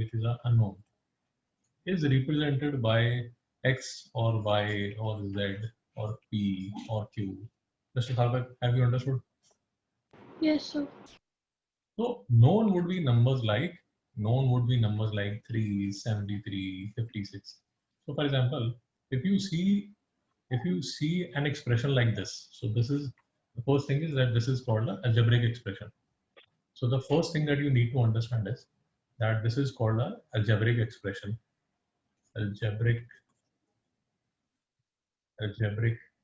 which is an unknown, is represented by X or Y or Z or P or Q. Mr. Thalbek, have you understood? Yes, sir. So known would be numbers like 3, 73, 56. So for example, if you see an expression like this, so this is the first thing is that this is called an algebraic expression. So the first thing that you need to understand is that this is called an algebraic expression. Algebraic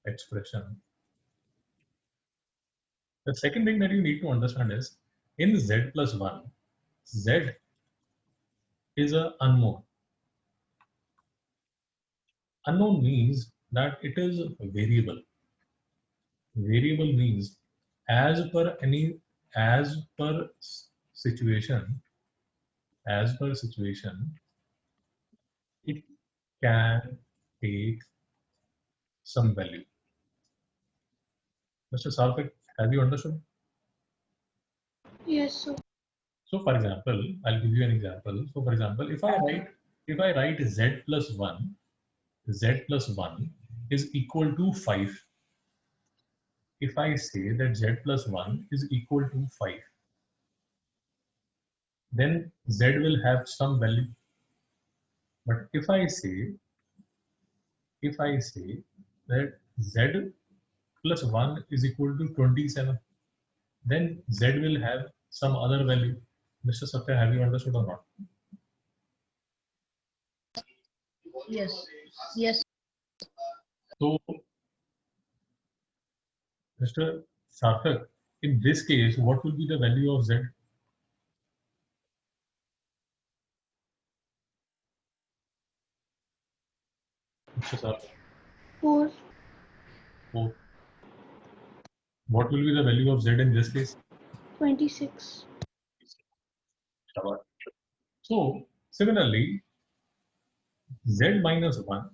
expression. The second thing that you need to understand is in z plus 1, z is a unknown. Unknown means that it is variable. Variable means as per situation, it can take some value. Mr. Sarthak, have you understood? Yes, sir. So for example, I'll give you an example. So for example, if I write z plus 1, z plus 1 is equal to 5. If I say that z plus 1 is equal to 5, then z will have some value. But if I say that z plus 1 is equal to 27, then z will have some other value. Mr. Satya, have you understood or not? Yes. Yes. So, Mr. Sarthak, in this case, what will be the value of z? Mr. Sarthak, 4. 4. What will be the value of z in this case? 26. So, similarly, z minus 1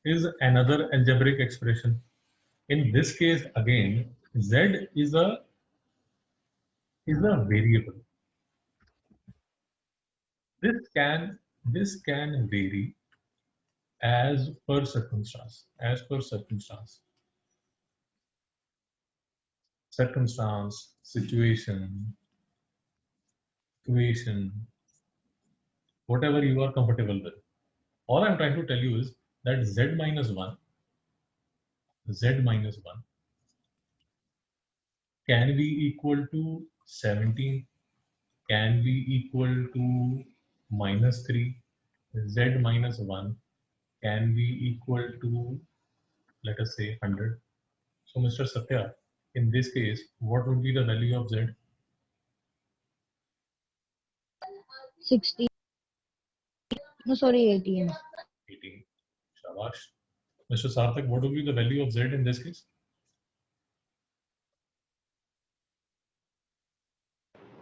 is another algebraic expression. In this case, again, z is a variable. This can vary as per circumstance. Situation, equation, whatever you are comfortable with. All I'm trying to tell you is that z minus 1 can be equal to 17, can be equal to minus 3. Z minus 1 can be equal to, let us say, 100. So, Mr. Satya, in this case, what would be the value of z? 16. No, sorry, 18. 18. Shabash. Mr. Sarthak, what would be the value of z in this case?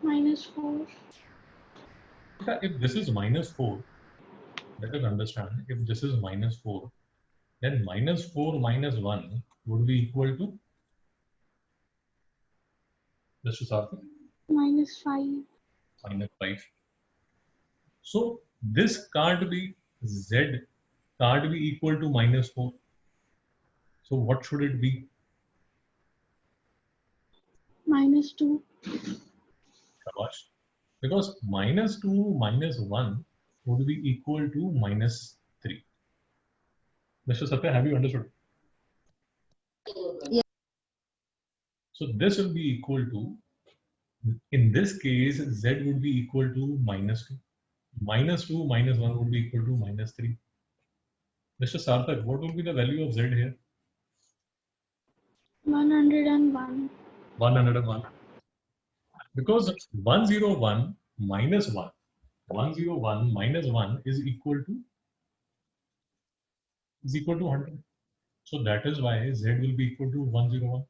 -4. If this is minus 4, let us understand, if this is minus 4, then minus 4 minus 1 would be equal to, Mr. Sarthak? -5. Minus 5. So this can't be, z can't be equal to minus 4. So what should it be? -2. Shabash. Because minus 2 minus 1 would be equal to minus 3. Mr. Satya, have you understood? Yes. So this will be equal to, in this case, z would be equal to minus 2. Minus 2 minus 1 would be equal to minus 3. Mr. Sarthak, what will be the value of z here? 101. 101. Because 101 minus 1, 101 minus 1 is equal to 100. So that is why z will be equal to 101.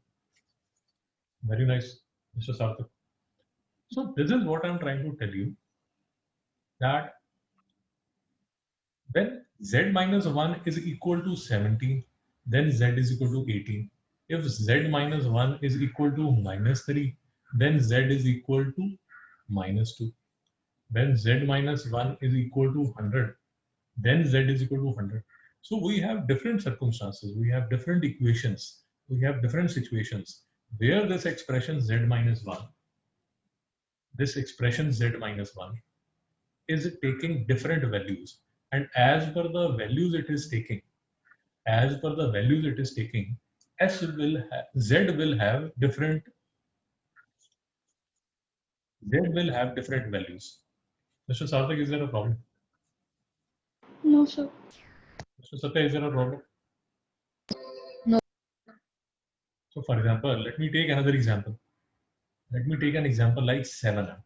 Very nice, Mr. Sarthak. So this is what I'm trying to tell you, that when z minus 1 is equal to 17, then z is equal to 18. If z minus 1 is equal to minus 3, then z is equal to minus 2. when z minus 1 is equal to 100, then z is equal to 100. So we have different circumstances, we have different equations, we have different situations where this expression z minus 1, this expression z minus 1 is taking different values, and as per the values it is taking, as per the values it is taking, z will have different, values. Mr. Sarthak, is there a problem? No, sir. Mr. Satya, is there a problem? No. So for example, let me take another example. Let me take an example like 7m.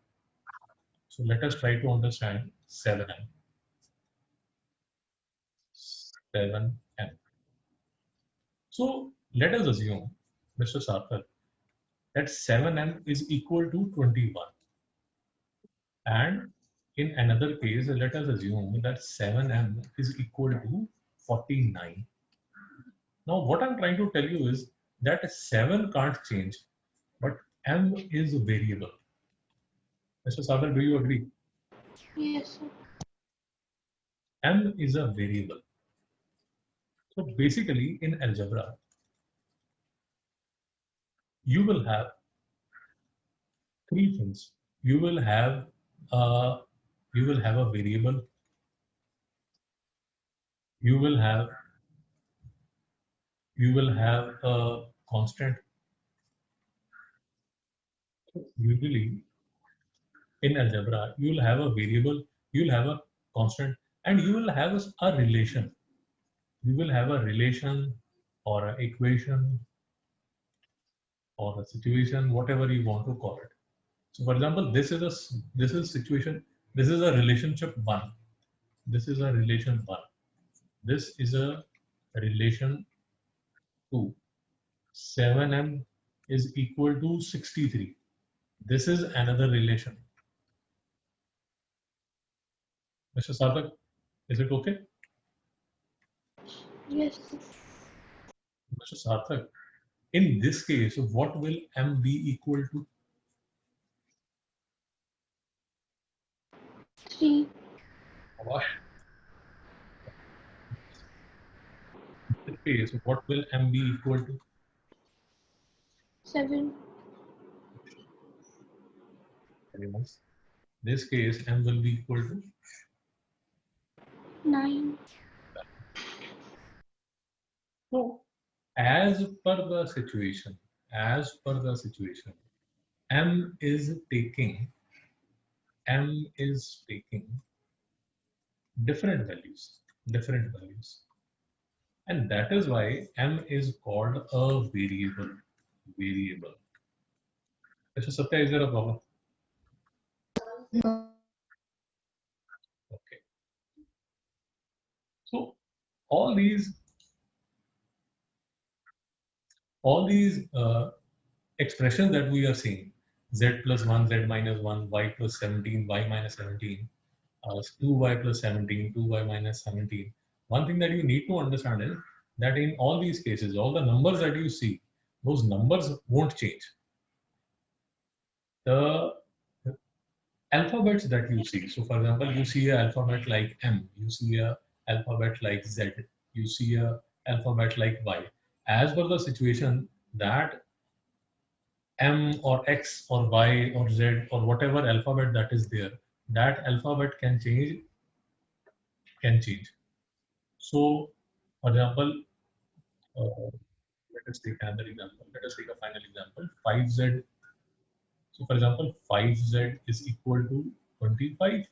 So let us try to understand 7m. 7m. So let us assume, Mr. Sarthak, that 7m is equal to 21. And in another case, let us assume that 7m is equal to 49. Now, what I'm trying to tell you is that 7 can't change, but m is a variable. Mr. Sadar, do you agree? Yes, sir. M is a variable. So basically, in algebra, you will have three things. You will have a variable. You will have a constant. Usually, in algebra, you will have a variable, you will have a constant, and you will have a relation. You will have a relation or an equation or a situation, whatever you want to call it. So for example, this is situation, this is a relationship 1. This is a relation 1. This is a relation 2. 7m is equal to 63. This is another relation. Mr. Sarthak, is it okay? Yes, sir. Mr. Sarthak, in this case, what will m be equal to? 3. Awash. In this case, what will m be equal to? 7. Very nice. This case, m will be equal to 9. so as per the situation, m is taking different values, and that is why m is called a variable. Mr. Satya, is there a problem? No. Okay. So all these expressions that we are seeing, z plus 1, z minus 1, y plus 17, y minus 17, 2y plus 17, 2y minus 17. One thing that you need to understand is that in all these cases, all the numbers that you see, those numbers won't change. The alphabets that you see, so for example, you see an alphabet like M, you see an alphabet like Z, you see an alphabet like Y. As per the situation, that M or X or Y or Z or whatever alphabet that is there, that alphabet can change. So, for example, let us take another example. Let us take a final example. 5z. So, for example, 5z is equal to 25.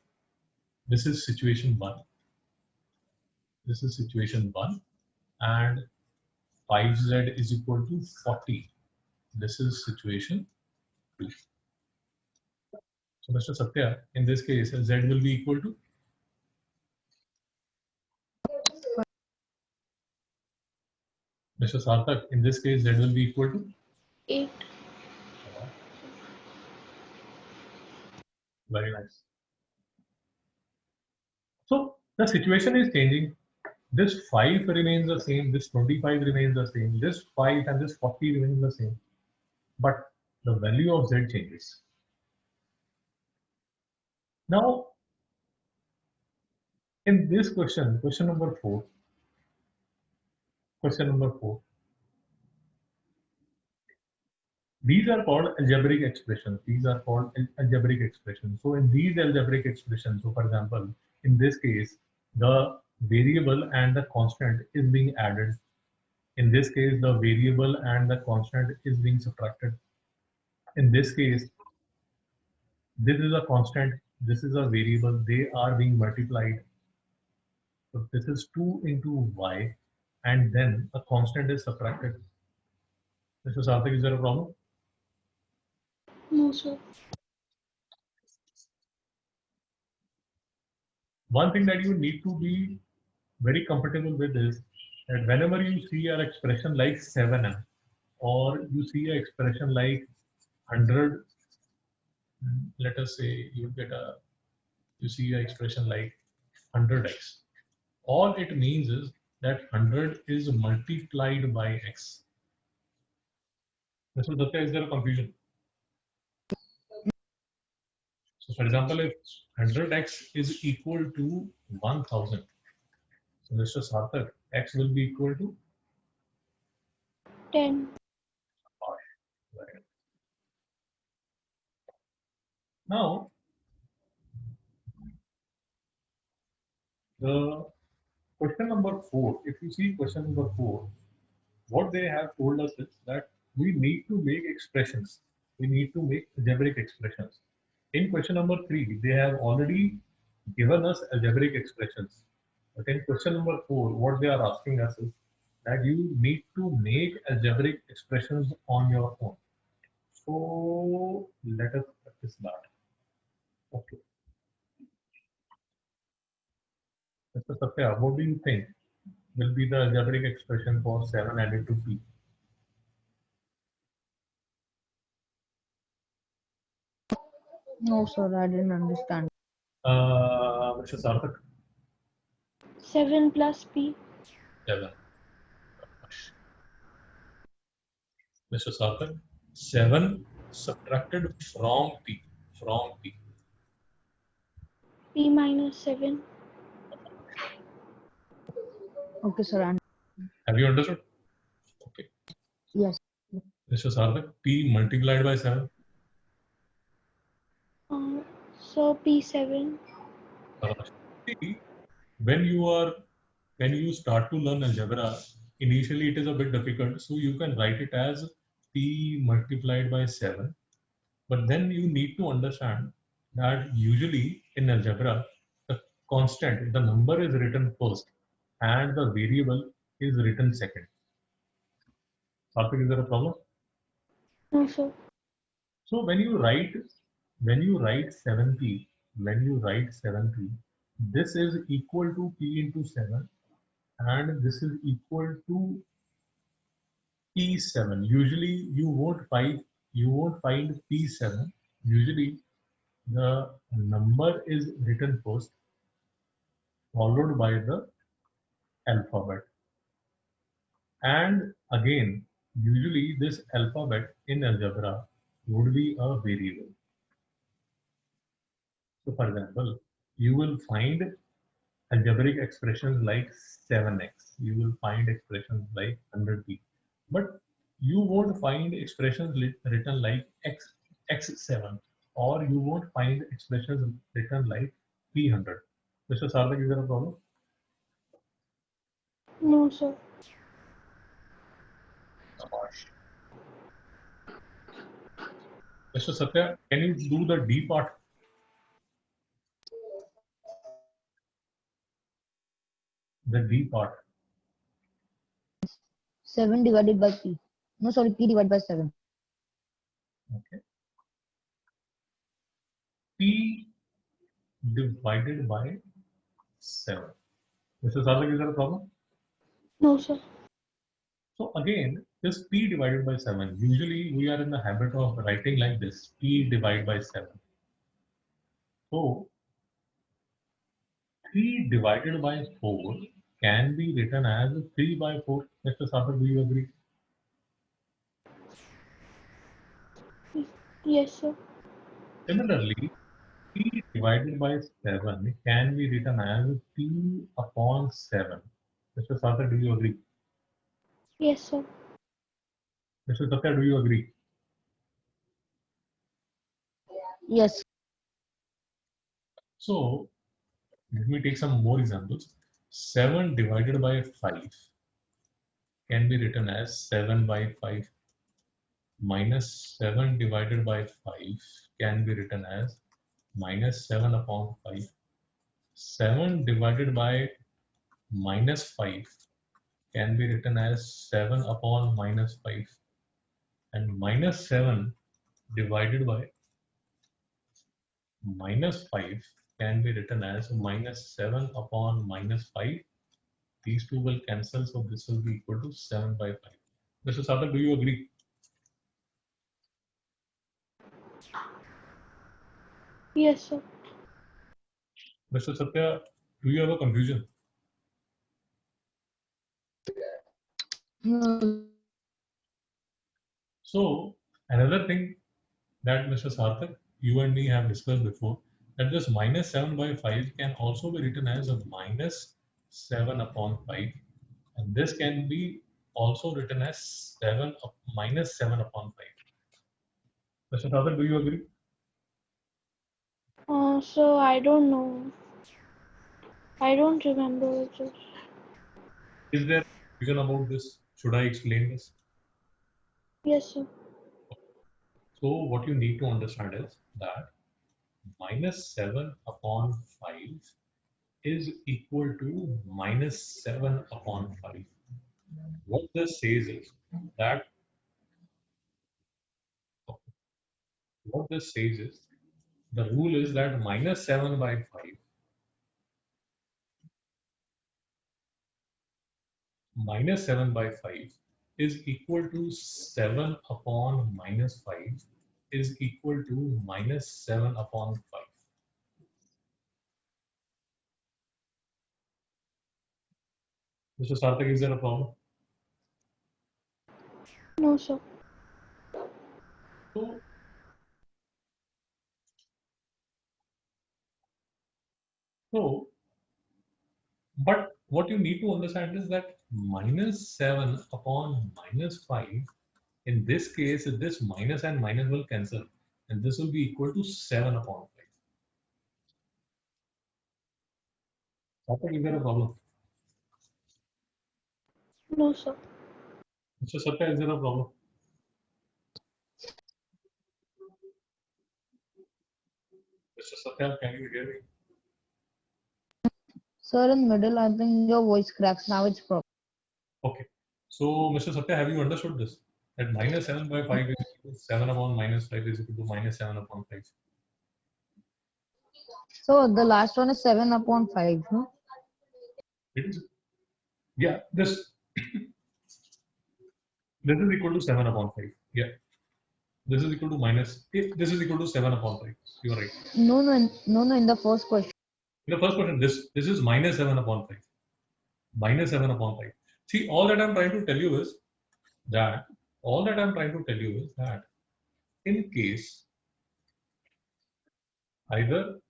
This is situation 1. This is situation 1. And 5z is equal to 40. This is situation 2. So, Mr. Satya, in this case, z will be equal to Mr. Sarthak. In this case, z will be equal to 8. Very nice. So the situation is changing. This 5 remains the same, this 25 remains the same, this 5 and this 40 remains the same. But the value of z changes. Now, In this question, question number 4, these are called algebraic expressions. These are called algebraic expressions. So in these algebraic expressions, so for example, in this case, the variable and the constant is being added. In this case, the variable and the constant is being subtracted. In this case, this is a constant, this is a variable, they are being multiplied. So this is 2 into y, and then a constant is subtracted. Mr. Sarthak, is there a problem? No, sir. One thing that you need to be very comfortable with is that whenever you see an expression like 7m, or you see an expression like 100, let us say you see an expression like 100x, all it means is that 100 is multiplied by x. Mr. Datta, is there a confusion? So for example, if 100x is equal to 1000, so Mr. Sarthak, x will be equal to 10. Right. Now, the question number 4, if you see question number 4, what they have told us is that we need to make expressions. We need to make algebraic expressions. In question number 3, they have already given us algebraic expressions. But in question number 4, what they are asking us is that you need to make algebraic expressions on your own. So let us practice that. Okay. Mr. Satya, what do you think will be the algebraic expression for 7 added to p? No, sir, I didn't understand. Mr. Sarthak? 7 plus P. 7. Mr. Sarthak? 7 subtracted from p. From p. P minus 7. Okay, sir. Have you understood? Okay. Yes. Mr. Sarthak? P multiplied by 7. So P7. See, when you start to learn algebra, initially it is a bit difficult, so you can write it as p multiplied by 7. But then you need to understand that usually in algebra, the constant, the number is written first and the variable is written second. Sarthak, is there a problem? No, sir. So when you write 7p, this is equal to p into 7, and this is equal to p7. Usually you won't find p7. Usually the number is written first, followed by the alphabet. And again, usually this alphabet in algebra would be a variable. So for example, you will find algebraic expressions like 7x. You will find expressions like 100p. But you won't find expressions written like x7, or you won't find expressions written like p100. Mr. Sarthak, is there a problem? No, sir. Mr. Satya, can you do the D part? The D part. 7 divided by P. No, sorry, P divided by 7. Okay. P divided by 7. Mr. Sarthak, is there a problem? No, sir. So again, this p divided by 7. Usually we are in the habit of writing like this, p divided by 7. So 3 divided by 4 can be written as 3 by 4. Mr. Sarthak, do you agree? Yes, sir. Similarly, P divided by 7 can be written as P upon 7. Mr. Sarthak, do you agree? Yes, sir. Mr. Satya, do you agree? Yes. So let me take some more examples. 7 divided by 5 can be written as 7 by 5. Minus 7 divided by 5 can be written as minus 7 upon 5. 7 divided by minus 5 can be written as 7 upon minus 5. And minus 7 divided by minus 5 can be written as minus 7 upon minus 5. These two will cancel, so this will be equal to 7 by 5. Mr. Sadak, do you agree? Yes, sir. Mr. Satya, do you have a confusion? No. So another thing that Mr. Sarthak, you and me have discussed before, that this minus 7 by 5 can also be written as a minus 7 upon 5. And this can be also written as minus 7 upon 5. Mr. Sarthak, do you agree? So I don't know. I don't remember this. Is there confusion about this? Should I explain this? Yes, sir. So what you need to understand is that minus 7 upon 5 is equal to minus 7 upon 5. What this says is that what this says is the rule is that minus 7 by 5 minus 7 by 5 is equal to 7 upon minus 5 is equal to minus 7 upon 5. Mr. Sarthak, is there a problem? No, sir. So, so, but what you need to understand is that minus 7 upon minus 5, in this case, this minus and minus will cancel, and this will be equal to 7 upon 5. Sarthak, is there a problem? No, sir. Mr. Satya, is there a problem? Mr. Satya, can you hear me? Sir, in middle, I think your voice cracks. Now it's proper. Okay. So, Mr. Satya, have you understood this? That minus 7 by 5 is equal to 7 upon minus 5 is equal to minus 7 upon 5. So the last one is 7 upon 5. No? It is, yeah, this is equal to 7 upon 5. Yeah. This is equal to this is equal to 7 upon 5. You are right. No, no, no, no. In the first question. In the first question, this is minus 7 upon 5. Minus 7 upon 5. See, all that I'm trying to tell you is that in case either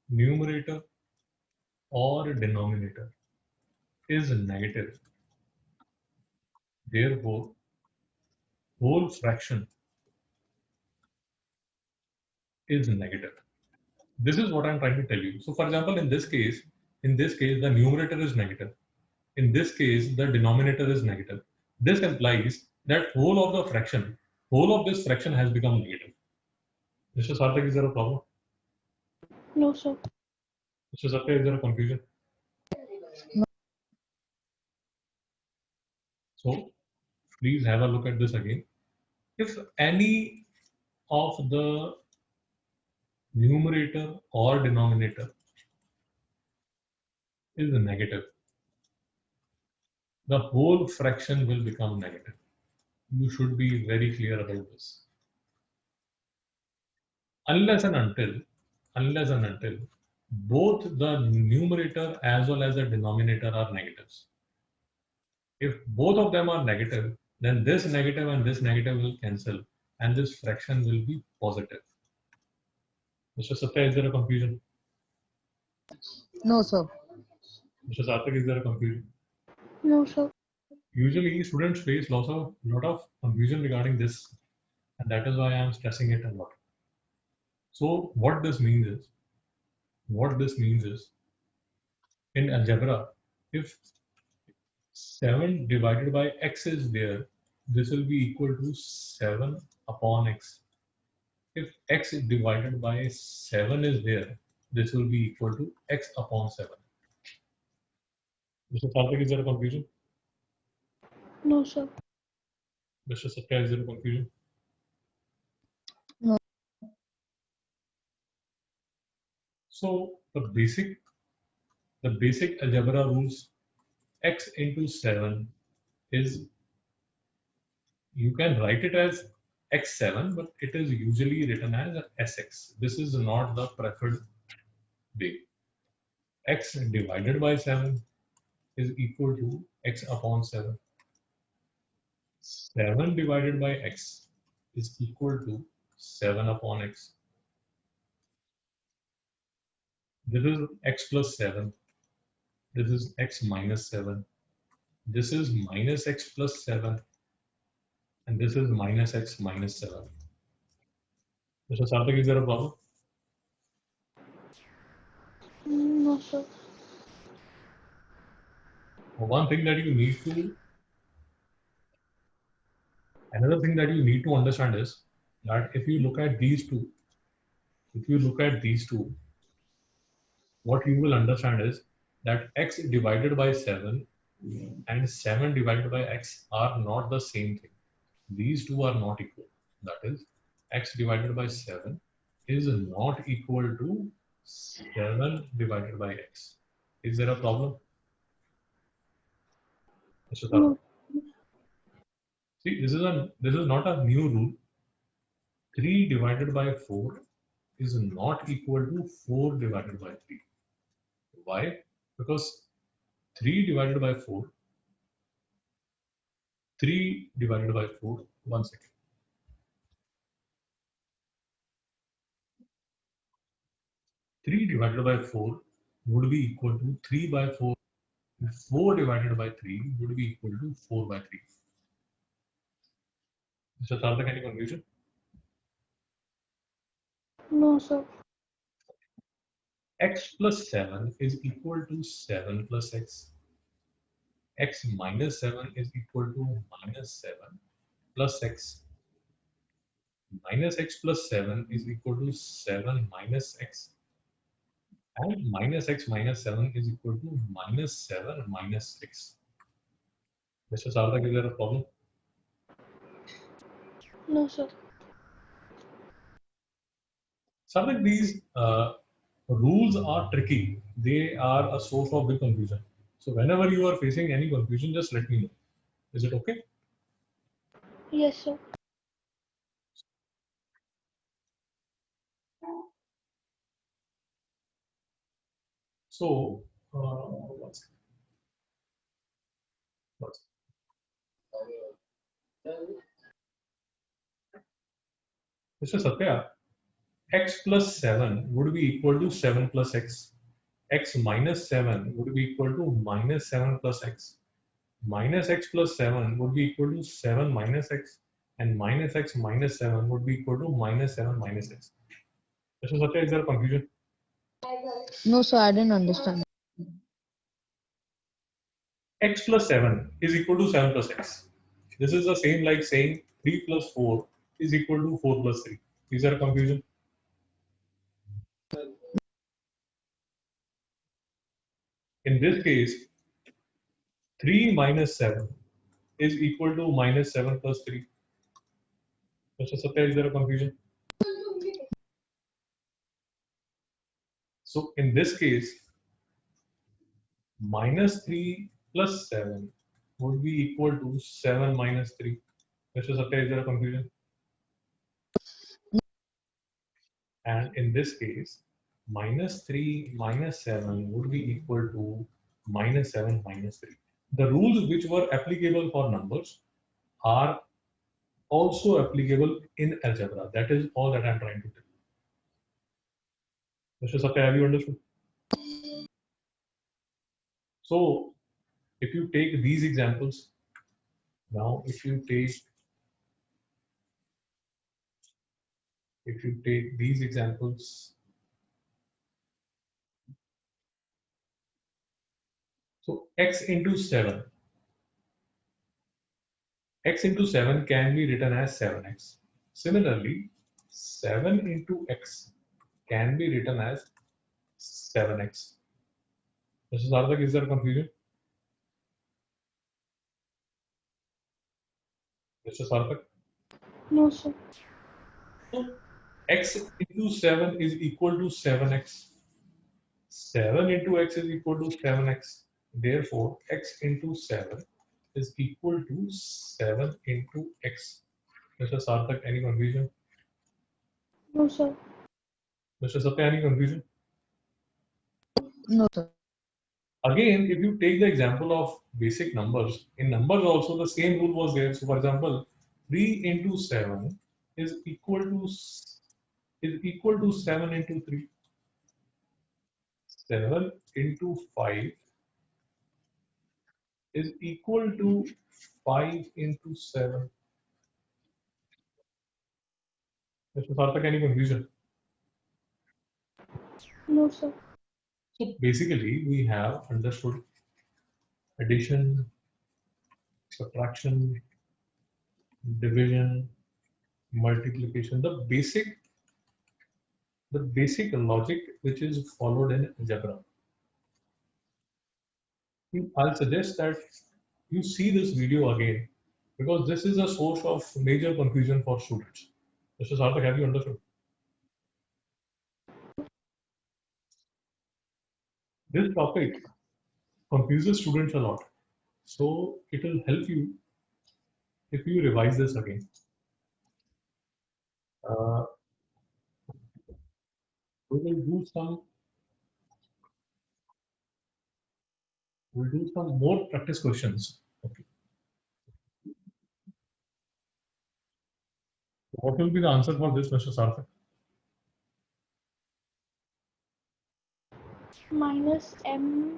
numerator or denominator is negative, therefore whole fraction is negative. This is what I'm trying to tell you. So for example, in this case, the numerator is negative. In this case, the denominator is negative. This implies that whole of this fraction has become negative. Mr. Sarthak, is there a problem? No, sir. Mr. Satya, is there a confusion? So please have a look at this again. If any of the numerator or denominator is negative, the whole fraction will become negative. You should be very clear about this. Unless and until both the numerator as well as the denominator are negatives. If both of them are negative, then this negative and this negative will cancel and this fraction will be positive. Mr. Satya, is there a confusion? No, sir. Mr. Sarthak, is there a confusion? No, sir. Usually, students face lot of confusion regarding this, and that is why I am stressing it a lot. So, what this means is, in algebra, if 7 divided by x is there, this will be equal to 7 upon x. If x divided by 7 is there, this will be equal to x upon 7. Mr. Sarthak, is there a confusion? No, sir. Mr. Satya, is there a confusion? No. So the basic algebra rules, x into 7 is, you can write it as x7, but it is usually written as sx. This is not the preferred way. X divided by 7 is equal to x upon 7. 7 divided by x is equal to 7 upon x. This is x plus 7. This is x minus 7. This is minus x plus 7. And this is minus x minus 7. Mr. Sarthak, is there a problem? No, sir. One thing that you need to, another thing that you need to understand is that if you look at these two, what you will understand is that x divided by 7 and 7 divided by x are not the same thing. These two are not equal. That is, x divided by 7 is not equal to 7 divided by x. Is there a problem? Mr. Thakur? No. See, this is not a new rule. 3 divided by 4 is not equal to 4 divided by 3. Why? Because 3 divided by 4, 3 divided by 4, 1 second. 3 divided by 4 would be equal to 3 by 4. 4 divided by 3 would be equal to 4 by 3. Mr. Tartak, any confusion? No, sir. X plus 7 is equal to 7 plus x. X minus 7 is equal to minus 7 plus x. Minus x plus 7 is equal to 7 minus x. And minus x minus 7 is equal to minus 7 minus 6. Mr. Sarthak, is there a problem? No, sir. Sarthak, these rules are tricky. They are a source of big confusion. So whenever you are facing any confusion, just let me know. Is it okay? Yes, sir. So, what's Mr. Satya, x plus 7 would be equal to 7 plus x. X minus 7 would be equal to minus 7 plus x. Minus x plus 7 would be equal to 7 minus x. And minus x minus 7 would be equal to minus 7 minus x. Mr. Satya, is there a confusion? No, sir, I didn't understand. X plus 7 is equal to 7 plus x. This is the same like saying 3 plus 4 is equal to 4 plus 3. Is there a confusion? In this case, 3 minus 7 is equal to minus 7 plus 3. Mr. Satya, is there a confusion? So in this case, minus 3 plus 7 would be equal to 7 minus 3. Mr. Satya, is there a confusion? And in this case, minus 3 minus 7 would be equal to minus 7 minus 3. The rules which were applicable for numbers are also applicable in algebra. That is all that I'm trying to tell you. Mr. Satya, have you understood? So if you take these examples, now if you take these examples, so x into 7 can be written as 7x. Similarly, 7 into x can be written as 7x. Mr. Sarthak, is there confusion? Mr. Sarthak? No, sir. So x into 7 is equal to 7x. 7 into x is equal to 7x. Therefore, x into 7 is equal to 7 into x. Mr. Sarthak, any confusion? No, sir. Mr. Satya, any confusion? No, sir. Again, if you take the example of basic numbers, in numbers also the same rule was there. So, for example, 3 into 7 is equal to 7 into 3. 7 into 5 is equal to 5 into 7. Mr. Sarthak, any confusion? No, sir. So basically, we have understood addition, subtraction, division, multiplication, the basic logic which is followed in algebra. I'll suggest that you see this video again because this is a source of major confusion for students. Mr. Sarthak, have you understood? This topic confuses students a lot. So it will help you if you revise this again. Uh, we will do some more practice questions. Okay. What will be the answer for this, Mr. Sarthak? Minus m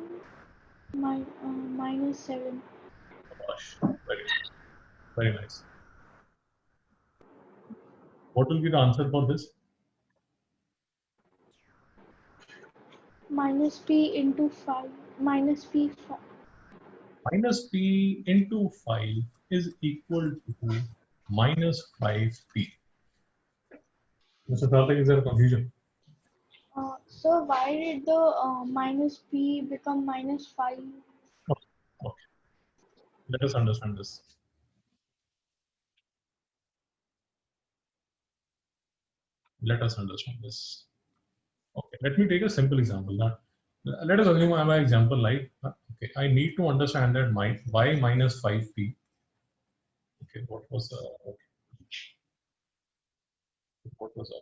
minus 7. Gosh, very nice. What will be the answer for this? Minus p into 5. Minus p 5. Minus p into 5 is equal to minus 5p. Mr. Sarthak, is there a confusion? So why did the minus p become minus 5? Okay. Okay. Let us understand this. Let us understand this. Okay. Let me take a simple example. That let us assume my example like okay, I need to understand that y minus 5p. Okay, what was the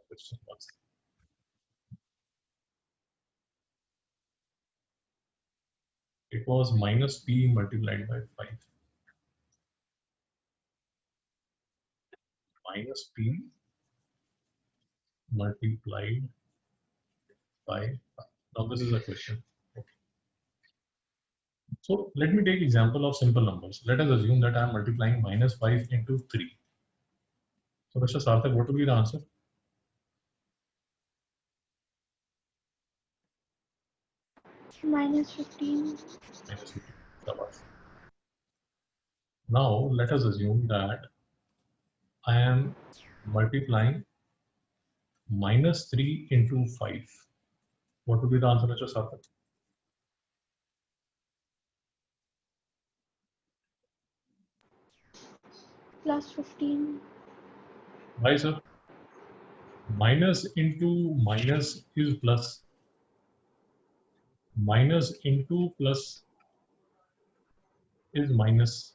question? It was minus p multiplied by 5. Minus p multiplied by 5. Now this is a question. Okay. So let me take example of simple numbers. Let us assume that I am multiplying minus 5 into 3. So Mr. Sarthak, what will be the answer? Minus 15. Minus 15. Now let us assume that I am multiplying minus 3 into 5. What would be the answer, Mr. Sarthak? Plus 15. Why, sir? Minus into minus is plus. Minus into plus is minus.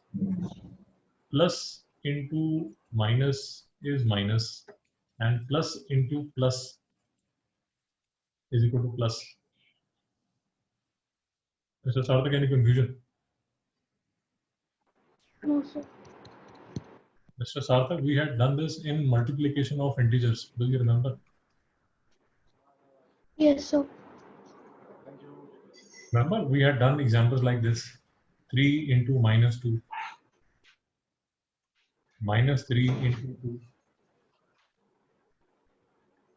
Plus into minus is minus. And plus into plus is equal to plus. Mr. Sarthak, any confusion? No, sir. Mr. Sarthak, we had done this in multiplication of integers. Do you remember? Yes, sir. Remember, we had done examples like this. 3 into minus 2. Minus 3 into 2.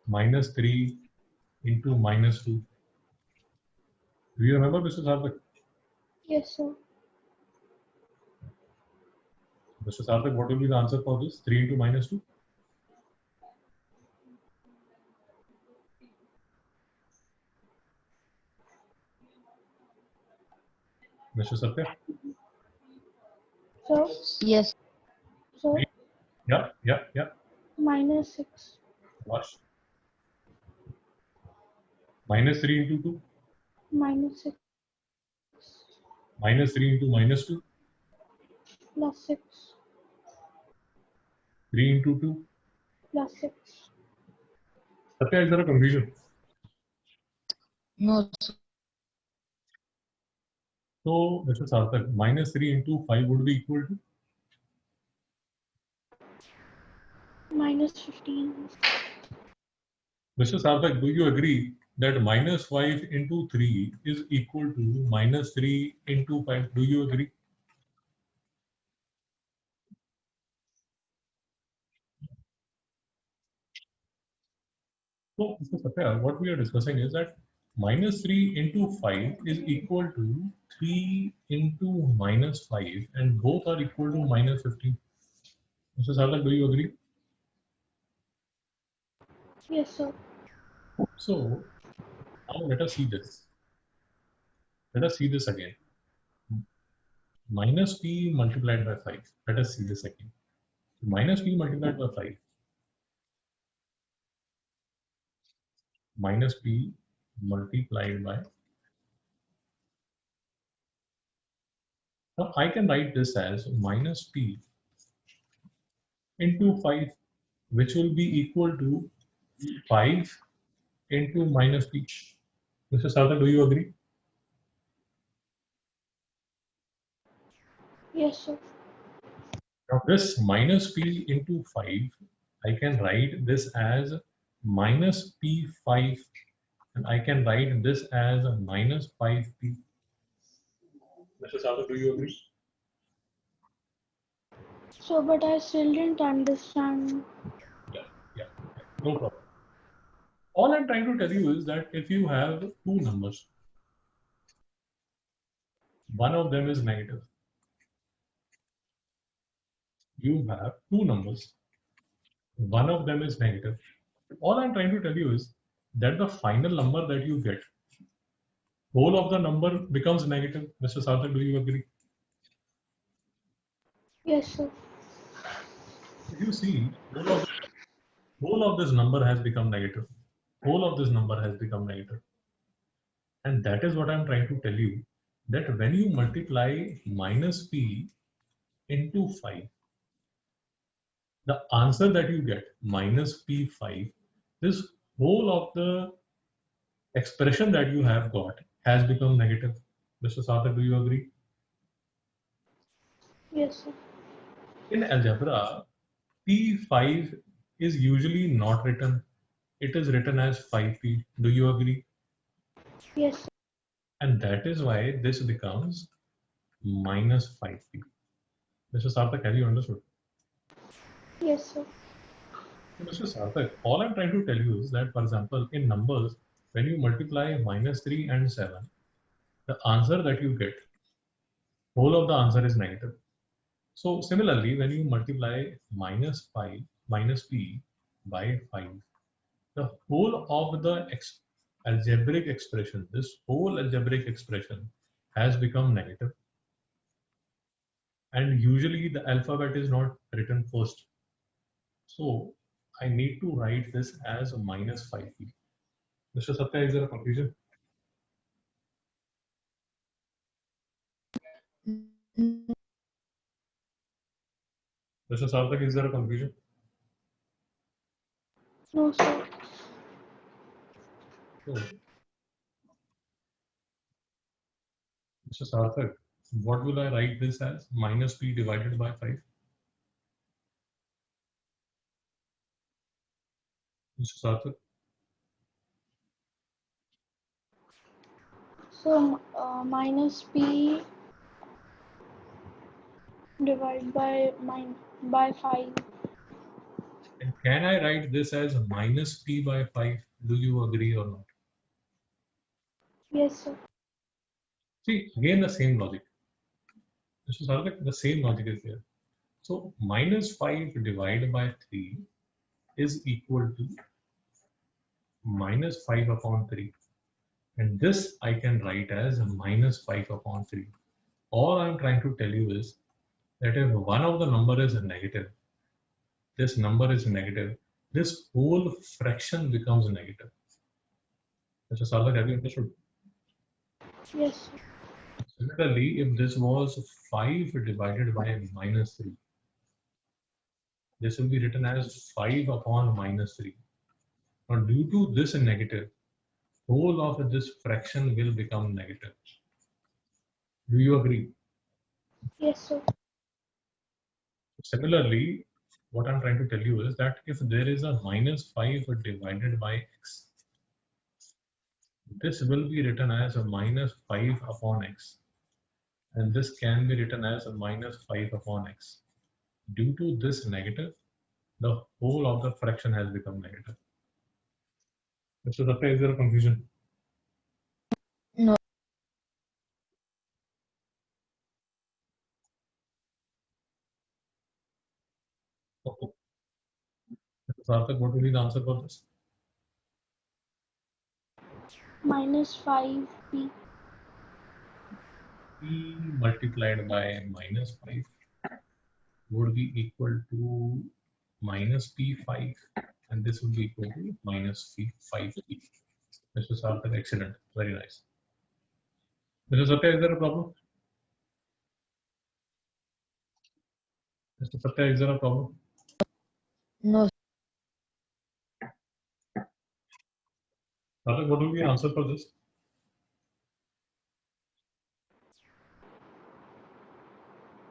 Minus 3 into minus 2. Do you remember, Mr. Sarthak? Yes, sir. Mr. Sarthak, what will be the answer for this? 3 into minus 2? Mr. Satya? So, Yes. so Yeah. minus 6. Wash. Minus 3 into 2. Minus 6 Minus 3 into minus 2. plus 6 3 into 2. plus 6. Satya, is there a confusion? No, sir. So, Mr. Sarthak, minus 3 into 5 would be equal to? Minus 15. Mr. Sarthak, do you agree that minus 5 into 3 is equal to minus 3 into 5? Do you agree? So, Mr. Satya, what we are discussing is that minus 3 into 5 is equal to 3 into minus 5, and both are equal to minus 15. Mr. Sarthak, do you agree? Yes, sir. So, now let us see this. Let us see this again. Minus p multiplied by 5. Let us see this again. Minus p multiplied by 5. Minus p multiplied by. Now I can write this as minus p into 5, which will be equal to 5 into minus p. Mr. Sarthak, do you agree? Yes, sir. Now this minus p into 5, I can write this as minus p5, and I can write this as minus 5p. Mr. Sarthak, do you agree? So, but I still didn't understand. Yeah, no problem. All I'm trying to tell you is that if you have two numbers, one of them is negative. You have two numbers, one of them is negative. All I'm trying to tell you is that the final number that you get, whole of the number becomes negative. Mr. Sarthak, do you agree? Yes, sir. If you see, whole of this number has become negative. Whole of this number has become negative. And that is what I'm trying to tell you, that when you multiply minus p into 5, the answer that you get, minus p5, this whole of the expression that you have got has become negative. Mr. Sarthak, do you agree? Yes, sir. In algebra, p5 is usually not written. It is written as 5p. Do you agree? Yes, sir. And that is why this becomes minus 5p. Mr. Sarthak, have you understood? Yes, sir. Mr. Sarthak, all I'm trying to tell you is that, for example, in numbers, when you multiply minus 3 and 7, the answer that you get, whole of the answer is negative. So similarly, when you multiply minus 5, minus p by 5, the whole of the algebraic expression, this whole algebraic expression has become negative. And usually the alphabet is not written first. So I need to write this as a minus 5p. Mr. Satya, is there a confusion? Mr. Sarthak, is there a confusion? No, sir. So, Mr. Sarthak, what will I write this as? Minus p divided by 5. Mr. Sarthak, So minus p divided by 5. And can I write this as minus p by 5? Do you agree or not? Yes, sir. See, again the same logic. This is Hardik, the same logic is there. So minus 5 divided by 3 is equal to minus 5 upon 3. And this I can write as minus 5 upon 3. All I'm trying to tell you is that if one of the number is negative, this number is negative, this whole fraction becomes negative. Mr. Sardak, have you understood? Yes, sir. Similarly, if this was 5 divided by minus 3, this will be written as 5 upon minus 3. Now, due to this negative, whole of this fraction will become negative. Do you agree? Yes, sir. Similarly, what I'm trying to tell you is that if there is a minus 5 divided by x, this will be written as a minus 5 upon x. And this can be written as a minus 5 upon x. Due to this negative, the whole of the fraction has become negative. Mr. Datta, is there a confusion? No. Okay. Mr. Sarthak, what will be the answer for this? Minus 5p. P multiplied by minus 5 would be equal to minus P5, and this would be equal to minus P5P. Mr. Sarthak, excellent. Very nice. Mr. Satya, is there a problem? Mr. Satya, is there a problem? No. Sarthak, what will be the answer for this?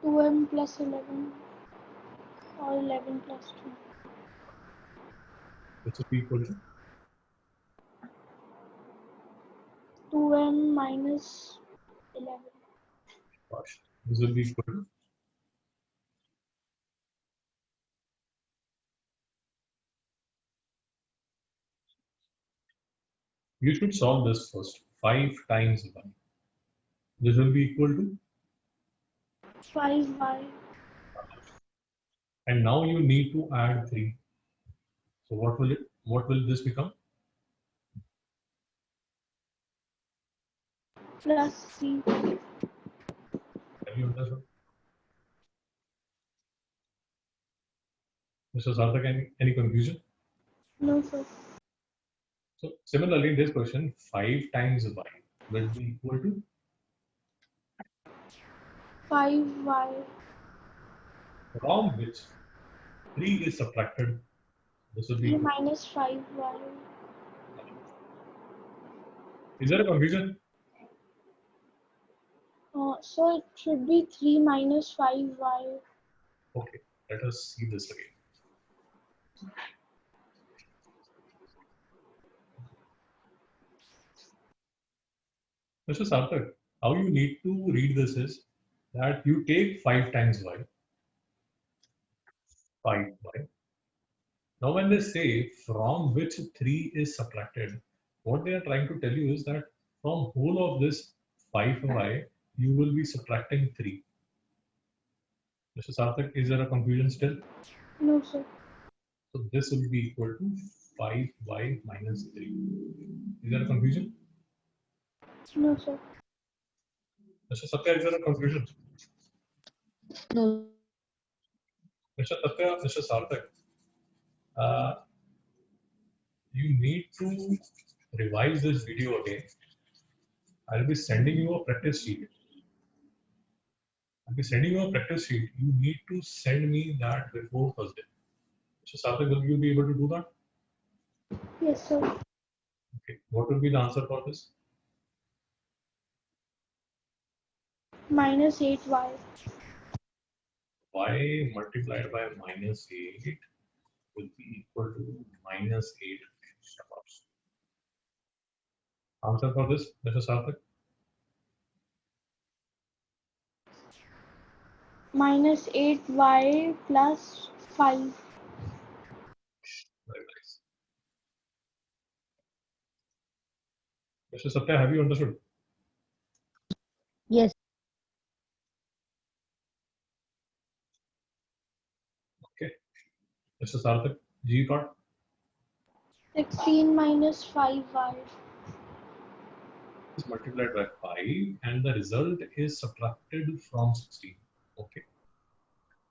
2m plus 11 or 11 plus 2. This will be equal to 2m minus 11. gosh, this will be equal to you should solve this first. 5 times 1. This will be equal to, 5y and now you need to add 3. So what will this become? plus c. Have you understood? Mr. Sarthak, any confusion? No, sir. So similarly, in this question, 5 times y will be equal to 5y from which 3 is subtracted. This will be equal. minus 5y. Is there a confusion? So it should be 3 minus 5y. Okay, let us see this again. Mr. Sarthak, how you need to read this is that you take 5 times y, 5y. Now when they say from which 3 is subtracted, what they are trying to tell you is that from whole of this 5y, you will be subtracting 3. Mr. Sarthak, is there a confusion still? No, sir. So this will be equal to 5y minus 3. Is there a confusion? No, sir. Mr. Satya, is there a confusion? No. Mr. Satya, Mr. Sarthak, you need to revise this video again. I'll be sending you a practice sheet. You need to send me that before Thursday. Mr. Sarthak, will you be able to do that? Yes, sir. Okay. What will be the answer for this? Minus 8y. Y multiplied by minus 8 will be equal to minus 8. Answer for this, Mr. Sarthak? minus 8y plus 5. Very nice. Mr. Satya, have you understood? Yes. Okay. Mr. Sarthak, G part. 16 minus 5y. Is multiplied by 5 and the result is subtracted from 16. Okay.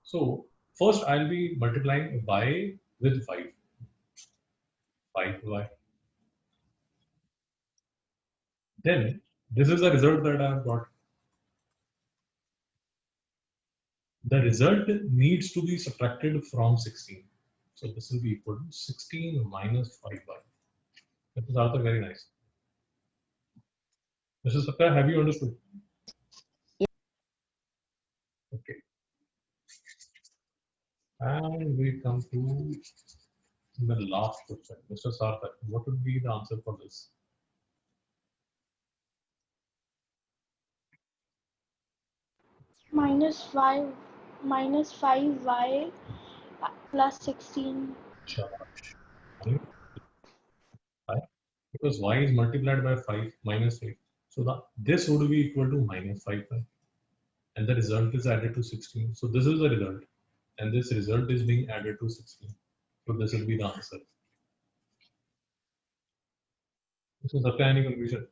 So first I'll be multiplying y with 5. 5y. Then this is the result that I have got. The result needs to be subtracted from 16. So this will be equal to 16 minus 5y. This is also very nice. Mr. Satya, have you understood? Okay. And we come to the last question. Mr. Sarthak, what would be the answer for this? Minus 5 minus 5y plus 16. Shabash. Because y is multiplied by 5 minus 8. So this would be equal to minus 5. And the result is added to 16. So this is the result. And this result is being added to 16. So this will be the answer. So Satya, any conclusion?